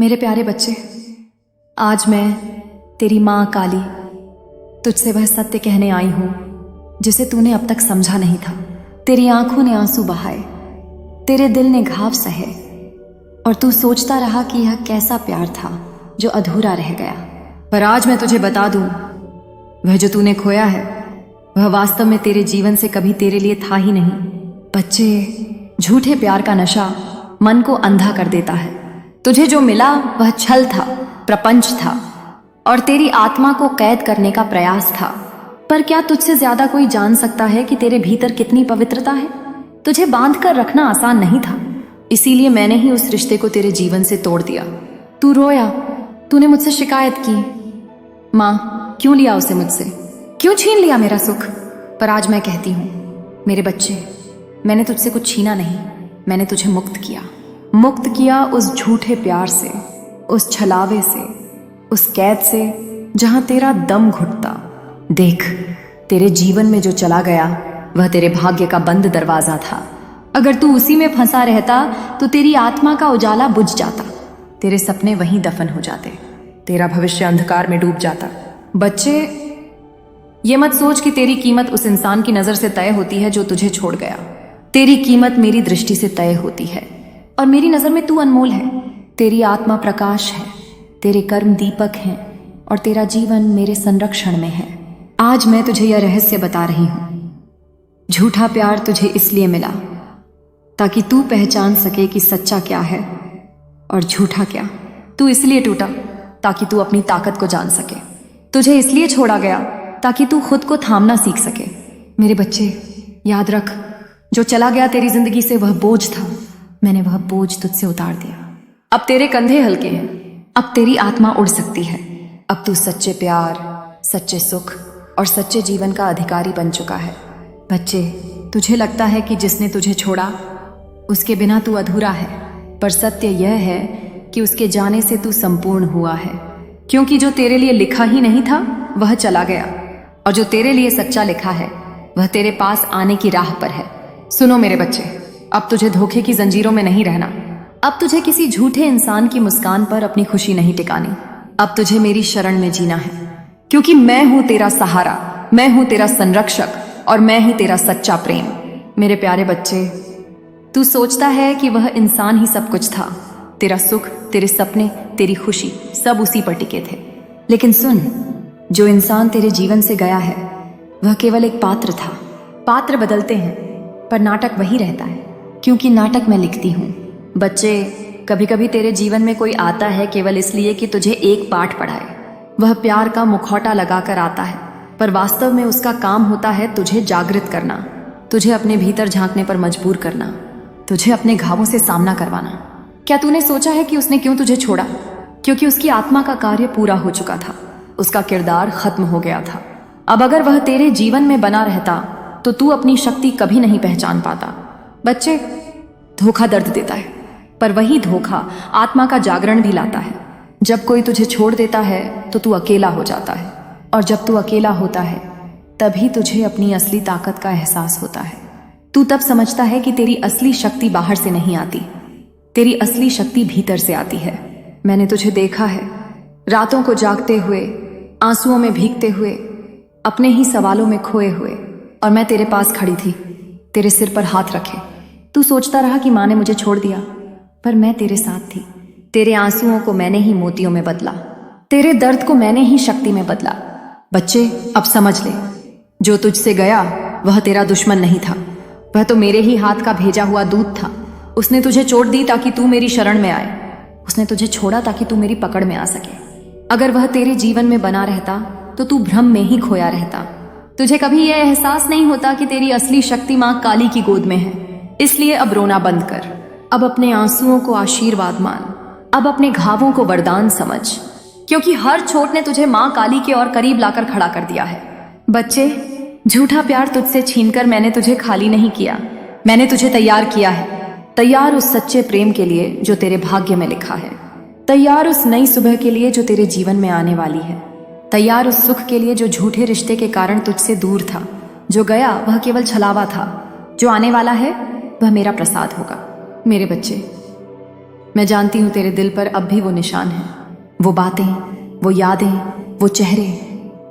मेरे प्यारे बच्चे, आज मैं तेरी माँ काली तुझसे वह सत्य कहने आई हूं जिसे तूने अब तक समझा नहीं था। तेरी आंखों ने आंसू बहाए, तेरे दिल ने घाव सहे और तू सोचता रहा कि यह कैसा प्यार था जो अधूरा रह गया। पर आज मैं तुझे बता दूं, वह जो तूने खोया है वह वास्तव में तेरे जीवन से कभी तेरे लिए था ही नहीं। बच्चे, झूठे प्यार का नशा मन को अंधा कर देता है। तुझे जो मिला वह छल था, प्रपंच था और तेरी आत्मा को कैद करने का प्रयास था। पर क्या तुझसे ज्यादा कोई जान सकता है कि तेरे भीतर कितनी पवित्रता है? तुझे बांध कर रखना आसान नहीं था, इसीलिए मैंने ही उस रिश्ते को तेरे जीवन से तोड़ दिया। तू रोया, तूने मुझसे शिकायत की, माँ क्यों लिया उसे मुझसे, क्यों छीन लिया मेरा सुख। पर आज मैं कहती हूं, मेरे बच्चे, मैंने तुझसे कुछ छीना नहीं, मैंने तुझे मुक्त किया उस झूठे प्यार से, उस छलावे से, उस कैद से जहां तेरा दम घुटता। देख, तेरे जीवन में जो चला गया वह तेरे भाग्य का बंद दरवाजा था। अगर तू उसी में फंसा रहता तो तेरी आत्मा का उजाला बुझ जाता, तेरे सपने वहीं दफन हो जाते, तेरा भविष्य अंधकार में डूब जाता। बच्चे, ये मत सोच कि तेरी कीमत उस इंसान की नजर से तय होती है जो तुझे छोड़ गया। तेरी कीमत मेरी दृष्टि से तय होती है और मेरी नजर में तू अनमोल है। तेरी आत्मा प्रकाश है, तेरे कर्म दीपक हैं और तेरा जीवन मेरे संरक्षण में है। आज मैं तुझे यह रहस्य बता रही हूं। झूठा प्यार तुझे इसलिए मिला ताकि तू पहचान सके कि सच्चा क्या है और झूठा क्या। तू इसलिए टूटा ताकि तू अपनी ताकत को जान सके। तुझे इसलिए छोड़ा गया ताकि तू खुद को थामना सीख सके। मेरे बच्चे, याद रख, जो चला गया तेरी जिंदगी से वह बोझ था, मैंने वह बोझ तुझसे उतार दिया। अब तेरे कंधे हल्के हैं, अब तेरी आत्मा उड़ सकती है। अब तू सच्चे प्यार, सच्चे सुख और सच्चे जीवन का अधिकारी बन चुका है। बच्चे, तुझे लगता है कि जिसने तुझे छोड़ा उसके बिना तू अधूरा है, पर सत्य यह है कि उसके जाने से तू संपूर्ण हुआ है। क्योंकि जो तेरे लिए लिखा ही नहीं था वह चला गया और जो तेरे लिए सच्चा लिखा है वह तेरे पास आने की राह पर है। सुनो मेरे बच्चे, अब तुझे धोखे की जंजीरों में नहीं रहना। अब तुझे किसी झूठे इंसान की मुस्कान पर अपनी खुशी नहीं टिकानी। अब तुझे मेरी शरण में जीना है, क्योंकि मैं हूं तेरा सहारा, मैं हूं तेरा संरक्षक और मैं ही तेरा सच्चा प्रेम। मेरे प्यारे बच्चे, तू सोचता है कि वह इंसान ही सब कुछ था। तेरा सुख, तेरे सपने, तेरी खुशी सब उसी पर टिके थे। लेकिन सुन, जो इंसान तेरे जीवन से गया है वह केवल एक पात्र था। पात्र बदलते हैं पर नाटक वही रहता है, क्योंकि नाटक मैं लिखती हूं। बच्चे, कभी कभी तेरे जीवन में कोई आता है केवल इसलिए कि तुझे एक पाठ पढ़ाए। वह प्यार का मुखौटा लगाकर आता है, पर वास्तव में उसका काम होता है तुझे जागृत करना, तुझे अपने भीतर झांकने पर मजबूर करना, तुझे अपने घावों से सामना करवाना। क्या तूने सोचा है कि उसने क्यों तुझे छोड़ा? क्योंकि उसकी आत्मा का कार्य पूरा हो चुका था, उसका किरदार खत्म हो गया था। अब अगर वह तेरे जीवन में बना रहता तो तू अपनी शक्ति कभी नहीं पहचान पाता। बच्चे, धोखा दर्द देता है, पर वही धोखा आत्मा का जागरण भी लाता है। जब कोई तुझे छोड़ देता है तो तू अकेला हो जाता है, और जब तू अकेला होता है तभी तुझे अपनी असली ताकत का एहसास होता है। तू तब समझता है कि तेरी असली शक्ति बाहर से नहीं आती, तेरी असली शक्ति भीतर से आती है। मैंने तुझे देखा है, रातों को जागते हुए, आंसुओं में भीगते हुए, अपने ही सवालों में खोए हुए, और मैं तेरे पास खड़ी थी, तेरे सिर पर हाथ रखे। तू सोचता रहा कि माँ ने मुझे छोड़ दिया, पर मैं तेरे साथ थी। तेरे आंसुओं को मैंने ही मोतियों में बदला, तेरे दर्द को मैंने ही शक्ति में बदला। बच्चे, अब समझ ले, जो तुझसे गया वह तेरा दुश्मन नहीं था, वह तो मेरे ही हाथ का भेजा हुआ दूत था। उसने तुझे चोट दी ताकि तू मेरी शरण में आए, उसने तुझे छोड़ा ताकि तू मेरी पकड़ में आ सके। अगर वह तेरे जीवन में बना रहता तो तू भ्रम में ही खोया रहता। तुझे कभी यह एहसास नहीं होता कि तेरी असली शक्ति माँ काली की गोद में है। इसलिए अब रोना बंद कर, अब अपने आंसुओं को आशीर्वाद मान, अब अपने घावों को वरदान समझ, क्योंकि हर चोट ने तुझे माँ काली के और करीब लाकर खड़ा कर दिया है। बच्चे, झूठा प्यार तुझसे छीनकर मैंने तुझे खाली नहीं किया, मैंने तुझे तैयार किया है। तैयार उस सच्चे प्रेम के लिए जो तेरे भाग्य में लिखा है, तैयार उस नई सुबह के लिए जो तेरे जीवन में आने वाली है, तैयार उस सुख के लिए जो झूठे रिश्ते के कारण तुझसे दूर था। जो गया वह केवल छलावा था, जो आने वाला है वह मेरा प्रसाद होगा। मेरे बच्चे, मैं जानती हूँ तेरे दिल पर अब भी वो निशान है, वो बातें, वो यादें, वो चेहरे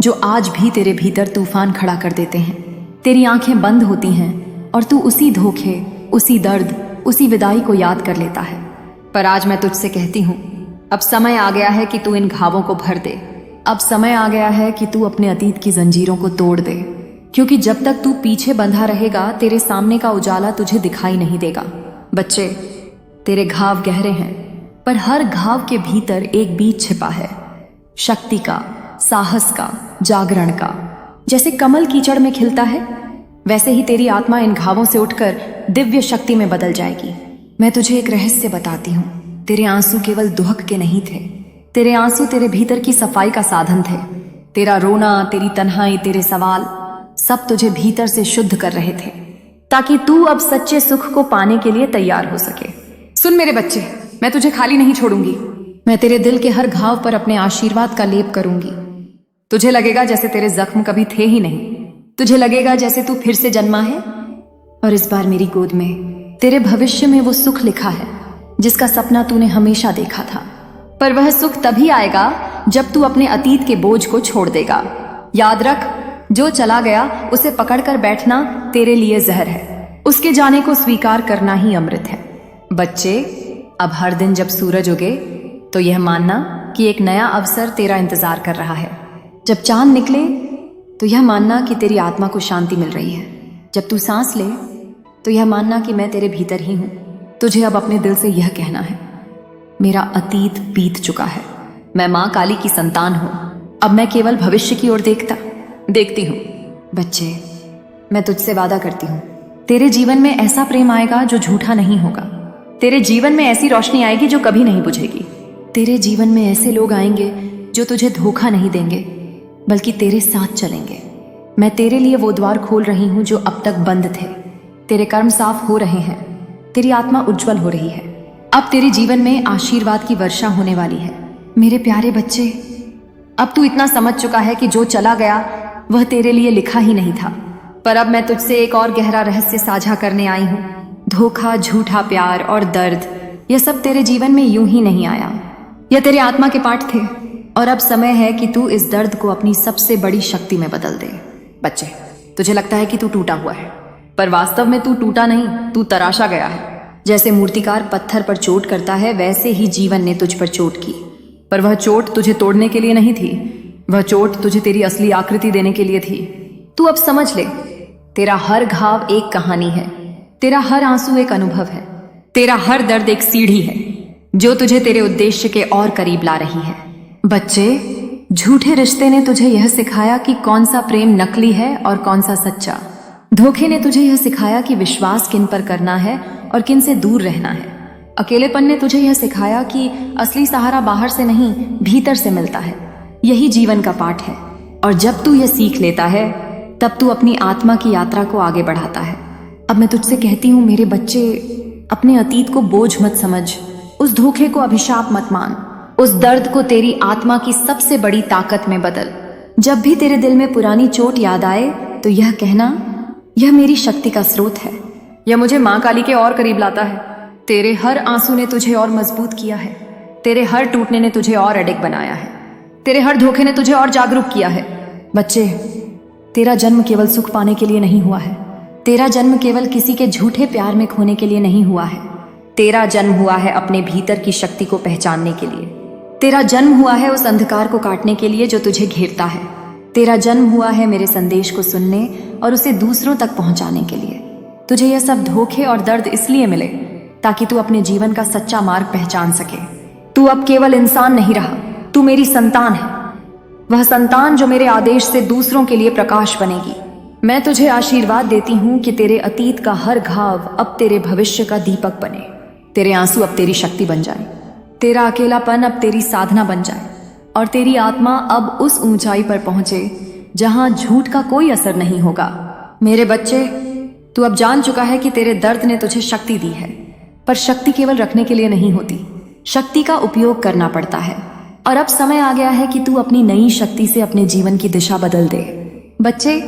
जो आज भी तेरे भीतर तूफान खड़ा कर देते हैं। तेरी आंखें बंद होती हैं और तू उसी धोखे, उसी दर्द, उसी विदाई को याद कर लेता है। पर आज मैं तुझसे कहती हूँ, अब समय आ गया है कि तू इन घावों को भर दे। अब समय आ गया है कि तू अपने अतीत की जंजीरों को तोड़ दे, क्योंकि जब तक तू पीछे बंधा रहेगा तेरे सामने का उजाला तुझे दिखाई नहीं देगा। बच्चे, तेरे घाव गहरे हैं, पर हर घाव के भीतर एक बीज छिपा है, शक्ति का, साहस का, जागरण का। जैसे कमल कीचड़ में खिलता है, वैसे ही तेरी आत्मा इन घावों से उठकर दिव्य शक्ति में बदल जाएगी। मैं तुझे एक रहस्य बताती हूँ, तेरे आंसू केवल दुहक के नहीं थे, तेरे आंसू तेरे भीतर की सफाई का साधन थे। तेरा रोना, तेरी तन्हाई, तेरे सवाल सब तुझे भीतर से शुद्ध कर रहे थे, ताकि तू अब सच्चे सुख को पाने के लिए तैयार हो सके। सुन मेरे बच्चे, मैं तुझे खाली नहीं छोड़ूंगी। मैं तेरे दिल के हर घाव पर अपने आशीर्वाद का लेप करूंगी। तुझे लगेगा जैसे तेरे जख्म कभी थे ही नहीं। तुझे लगेगा जैसे तू फिर से जन्मा है, और इस बार मेरी गोद में तेरे भविष्य में वो सुख लिखा है जिसका सपना तूने हमेशा देखा था। पर वह सुख तभी आएगा जब तू अपने अतीत के बोझ को छोड़ देगा। याद रख, जो चला गया उसे पकड़कर बैठना तेरे लिए जहर है, उसके जाने को स्वीकार करना ही अमृत है। बच्चे, अब हर दिन जब सूरज उगे तो यह मानना कि एक नया अवसर तेरा इंतजार कर रहा है। जब चांद निकले तो यह मानना कि तेरी आत्मा को शांति मिल रही है। जब तू सांस ले तो यह मानना कि मैं तेरे भीतर ही हूं। तुझे अब अपने दिल से यह कहना है, मेरा अतीत बीत चुका है, मैं मां काली की संतान हूं, अब मैं केवल भविष्य की ओर देखती हूं। बच्चे, मैं तुझसे वादा करती हूं, तेरे जीवन में ऐसा प्रेम आएगा जो झूठा नहीं होगा। तेरे जीवन में ऐसी रोशनी आएगी जो कभी नहीं बुझेगी। तेरे जीवन में ऐसे लोग आएंगे जो तुझे धोखा नहीं देंगे, बल्कि तेरे साथ चलेंगे। मैं तेरे लिए वो द्वार खोल रही हूं जो अब तक बंद थे। तेरे कर्म साफ हो रहे हैं, तेरी आत्मा उज्जवल हो रही है। अब तेरे जीवन में आशीर्वाद की वर्षा होने वाली है। मेरे प्यारे बच्चे, अब तू इतना समझ चुका है कि जो चला गया वह तेरे लिए लिखा ही नहीं था। पर अब मैं तुझसे एक और गहरा रहस्य साझा करने आई हूं। धोखा, झूठा प्यार और दर्द, यह सब तेरे जीवन में यूं ही नहीं आया। यह तेरे आत्मा के पाठ थे, और अब समय है कि तू इस दर्द को अपनी सबसे बड़ी शक्ति में बदल दे। बच्चे, तुझे लगता है कि तू टूटा हुआ है, पर वास्तव में तू टूटा नहीं, तू तराशा गया है। जैसे मूर्तिकार पत्थर पर चोट करता है, वैसे ही जीवन ने तुझ पर चोट की। पर वह चोट तुझे तोड़ने के लिए नहीं थी, वह चोट तुझे तेरी असली आकृति देने के लिए थी। तू अब समझ ले, तेरा हर घाव एक कहानी है, तेरा हर आंसू एक अनुभव है, तेरा हर दर्द एक सीढ़ी है जो तुझे तेरे उद्देश्य के और करीब ला रही है। बच्चे, झूठे रिश्ते ने तुझे यह सिखाया कि कौन सा प्रेम नकली है और कौन सा सच्चा। धोखे ने तुझे यह सिखाया कि विश्वास किन पर करना है और किन से दूर रहना है। अकेलेपन ने तुझे यह सिखाया कि असली सहारा बाहर से नहीं, भीतर से मिलता है। यही जीवन का पाठ है, और जब तू यह सीख लेता है तब तू अपनी आत्मा की यात्रा को आगे बढ़ाता है। अब मैं तुझसे कहती हूँ मेरे बच्चे, अपने अतीत को बोझ मत समझ, उस धोखे को अभिशाप मत मान, उस दर्द को तेरी आत्मा की सबसे बड़ी ताकत में बदल। जब भी तेरे दिल में पुरानी चोट याद आए तो यह कहना, यह मेरी शक्ति का स्रोत है, यह मुझे मां काली के और करीब लाता है। तेरे हर आंसू ने तुझे और मजबूत किया है, तेरे हर टूटने ने तुझे और अडिग बनाया है, तेरे हर धोखे ने तुझे और जागरूक किया है। बच्चे, तेरा जन्म केवल सुख पाने के लिए नहीं हुआ है, तेरा जन्म केवल किसी के झूठे प्यार में खोने के लिए नहीं हुआ है। तेरा जन्म हुआ है अपने भीतर की शक्ति को पहचानने के लिए। तेरा जन्म हुआ है उस अंधकार को काटने के लिए जो तुझे घेरता है। तेरा जन्म हुआ है मेरे संदेश को सुनने और उसे दूसरों तक पहुंचाने के लिए। तुझे यह सब धोखे और दर्द इसलिए मिले ताकि तू अपने जीवन का सच्चा मार्ग पहचान सके। तू अब केवल इंसान नहीं रहा, तू मेरी संतान है, वह संतान जो मेरे आदेश से दूसरों के लिए प्रकाश बनेगी। मैं तुझे आशीर्वाद देती हूँ कि तेरे अतीत का हर घाव अब तेरे भविष्य का दीपक बने, तेरे आंसू अब तेरी शक्ति बन जाए, तेरा अकेलापन अब तेरी साधना बन जाए, और तेरी आत्मा अब उस ऊंचाई पर पहुंचे जहां झूठ का कोई असर नहीं होगा। मेरे बच्चे, तू अब जान चुका है कि तेरे दर्द ने तुझे शक्ति दी है, पर शक्ति केवल रखने के लिए नहीं होती, शक्ति का उपयोग करना पड़ता है। और अब समय आ गया है कि तू अपनी नई शक्ति से अपने जीवन की दिशा बदल दे। बच्चे,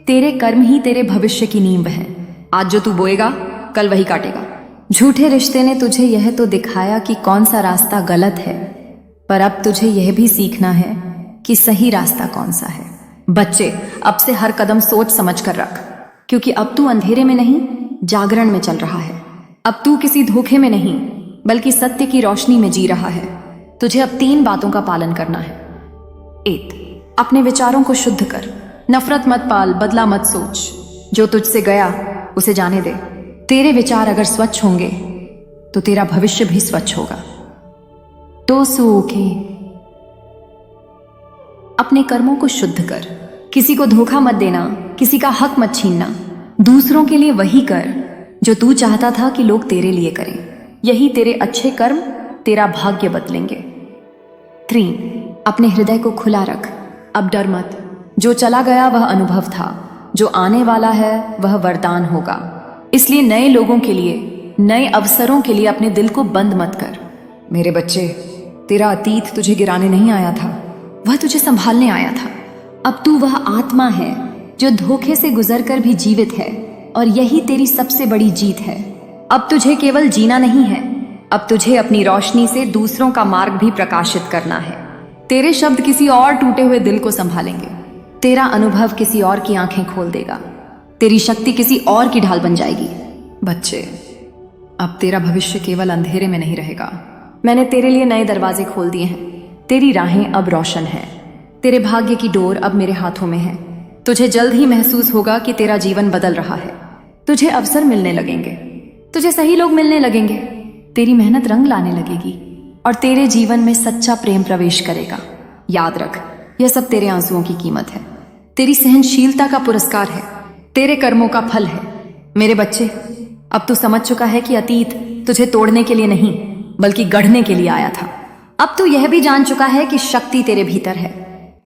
तेरे कर्म ही तेरे भविष्य की नींव है। आज जो तू बोएगा कल वही काटेगा। झूठे रिश्ते ने तुझे यह तो दिखाया कि कौन सा रास्ता गलत है, पर अब तुझे यह भी सीखना है कि सही रास्ता कौन सा है। बच्चे, अब से हर कदम सोच समझ कर रख, क्योंकि अब तू अंधेरे में नहीं, जागरण में चल रहा है। अब तू किसी धोखे में नहीं, बल्कि सत्य की रोशनी में जी रहा है। तुझे अब 3 बातों का पालन करना है। 1, अपने विचारों को शुद्ध कर। नफरत मत पाल, बदला मत सोच। जो तुझसे गया उसे जाने दे। तेरे विचार अगर स्वच्छ होंगे तो तेरा भविष्य भी स्वच्छ होगा। 2, सूखे। अपने कर्मों को शुद्ध कर। किसी को धोखा मत देना, किसी का हक मत छीनना। दूसरों के लिए वही कर जो तू चाहता था कि लोग तेरे लिए करें। यही तेरे अच्छे कर्म तेरा भाग्य बदलेंगे। 3, अपने हृदय को खुला रख। अब डर मत। जो चला गया वह अनुभव था, जो आने वाला है वह वरदान होगा। इसलिए नए लोगों के लिए, नए अवसरों के लिए अपने दिल को बंद मत कर। मेरे बच्चे, तेरा अतीत तुझे गिराने नहीं आया था, वह तुझे संभालने आया था। अब तू वह आत्मा है जो धोखे से गुजरकर भी जीवित है, और यही तेरी सबसे बड़ी जीत है। अब तुझे केवल जीना नहीं है, अब तुझे अपनी रोशनी से दूसरों का मार्ग भी प्रकाशित करना है। तेरे शब्द किसी और टूटे हुए दिल को संभालेंगे। तेरा अनुभव किसी और की आंखें खोल देगा। तेरी शक्ति किसी और की ढाल बन जाएगी। बच्चे, अब तेरा भविष्य केवल अंधेरे में नहीं रहेगा। मैंने तेरे लिए नए दरवाजे खोल दिए हैं। तेरी राहें अब रोशन हैं। तेरे भाग्य की डोर अब मेरे हाथों में है। तुझे जल्द ही महसूस होगा कि तेरा जीवन बदल रहा है। तुझे अवसर मिलने लगेंगे, तुझे सही लोग मिलने लगेंगे, तेरी मेहनत रंग लाने लगेगी, और तेरे जीवन में सच्चा प्रेम प्रवेश करेगा। याद रख, यह सब तेरे आंसुओं की कीमत है, तेरी सहनशीलता का पुरस्कार है, तेरे कर्मों का फल है। मेरे बच्चे, अब तू समझ चुका है कि अतीत तुझे तोड़ने के लिए नहीं, बल्कि गढ़ने के लिए आया था। अब तू यह भी जान चुका है कि शक्ति तेरे भीतर है,